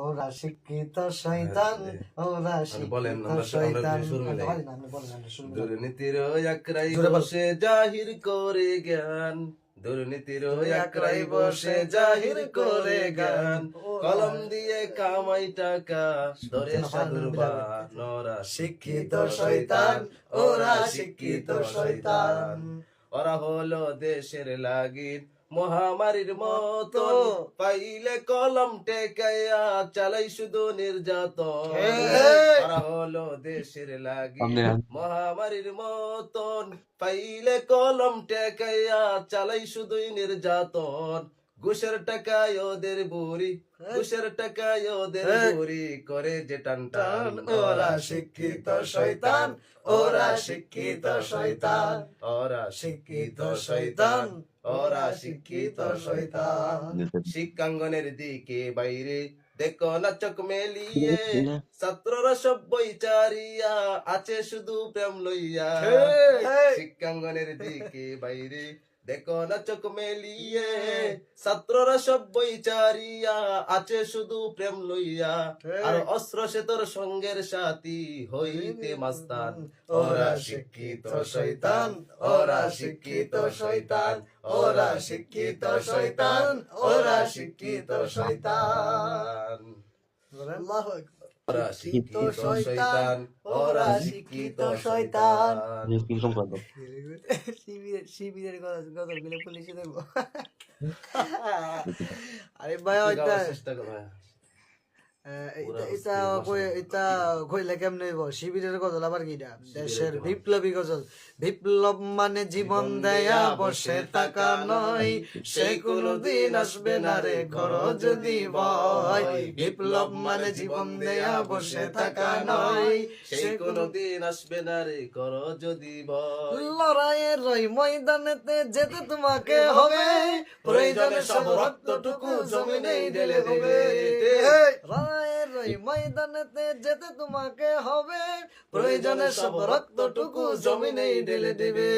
ওরা শিক্ষিত শয়তান, ওরা শিক্ষিত শয়তান। দুর্নীতির একরাই বসে জাহির করে জ্ঞান, দুর্নীতির একরাই বসে জাহির করে জ্ঞান, কলম দিয়ে কামাই টাকা ধরে সাধুর বানরা শিক্ষিত শয়তান, ওরা শিক্ষিত শয়তান। ওরা হলো দেশের লাগির মহামারীর মতো, পাইলে কলম টেকাইয়া চালাই শুধু নির্যাতন। ওরা হলো দেশের লাগির মহামারীর মতন, পাইলে কলম টেকাইয়া চালাই শুধুই নির্যাতন। ঘুষের টাকায় ওদের বুড়ি, ঘুষের টাকায় ওদের বুড়ি করে যে টান টান। ওরা শিক্ষিত শয়তান, ওরা শিক্ষিত শয়তান, ওরা শিক্ষিত শয়তান, ওরা শিক্ষিত শয়তান। শিক্ষাঙ্গনের দিকে বাইরে দেখো না চোখ মেলিয়ে, ছাত্ররা সব বইচারিয়া আছে শুধু প্রেম লইয়া। শিক্ষাঙ্গনের দিকে বাইরে দেখো না চোখ মেলিয়ে, ছাত্ররা সব বইচারিয়া আছে শুধু প্রেম লইয়া। আর অস্ত্র সে তোর সঙ্গের সাথী হইতে মাস্তান। ওরা শিক্ষিত শয়তান, ওরা শিক্ষিত শয়তান, ওরা শিক্ষিত শয়তান, ওরা শিক্ষিত শয়তান। আল্লাহু আকবার। ওরা শিক্ষিত শয়তান, ওরা শিক্ষিত শয়তান। শিবিরের গজল গুলো পুলিশে দেবো। আরে ভাই ওইটা চেষ্টা করো ভাই। এটা কইলে কেমনে হইব? শিবিরের গজল আবার কিটা? দেশের বিপ্লবী গজল। বিপ্লব মানে জীবন দেয়া বসে থাকা নয়, সে কোনদিন আসবে না রে করো যদি ভয়। বিপ্লব মানে জীবন দেয়া বসে থাকা নয়, সে কোনদিন আসবে না রে করো যদি ভয়। লড়াইয়ের ওই ময়দানেতে যেতে তোমাকে হবে, প্রয়োজনে সব রক্তটুকু জমিনেই ঢেলে দেবে। লড়াইয়ের ওই ময়দানেতে যেতে তোমাকে হবে, প্রয়োজনে সব রক্তটুকু জমিনেই ঢেলে দেবে।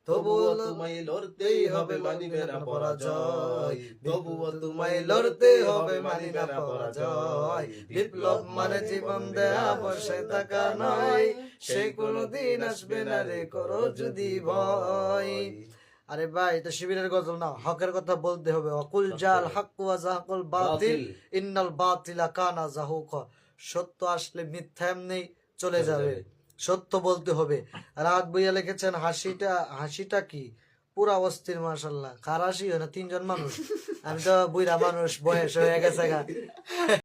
তবুও তোমায় লড়তেই হবে, মানিবে না পরাজয়। তবুও তোমায় লড়তে হবে, মানিবে না পরাজয়। বিপ্লব মানে জীবন দেয়া বসে থাকা নয়, সে কোনদিন আসবে না রে করো যদি ভয়। আরে ভাই এটা শিবিরের গজল না, হকের কথা বলতে হবে। অকুল জাল হক ওয়া জাহাকুল বাতিল, ইন্নাল বাতিলা কানা জাহুকা। সত্য আসলে মিথ্যা এমনি চলে যাবে, সত্য বলতে হবে। রাত বইয়া লিখেছেন হাসিটা কি পুরা অস্থির, মাশাআল্লাহ। কার হাসি হয় না? তিনজন মানুষ, আমি তো বুইরা মানুষ, বয়স হয়ে গেছে গা।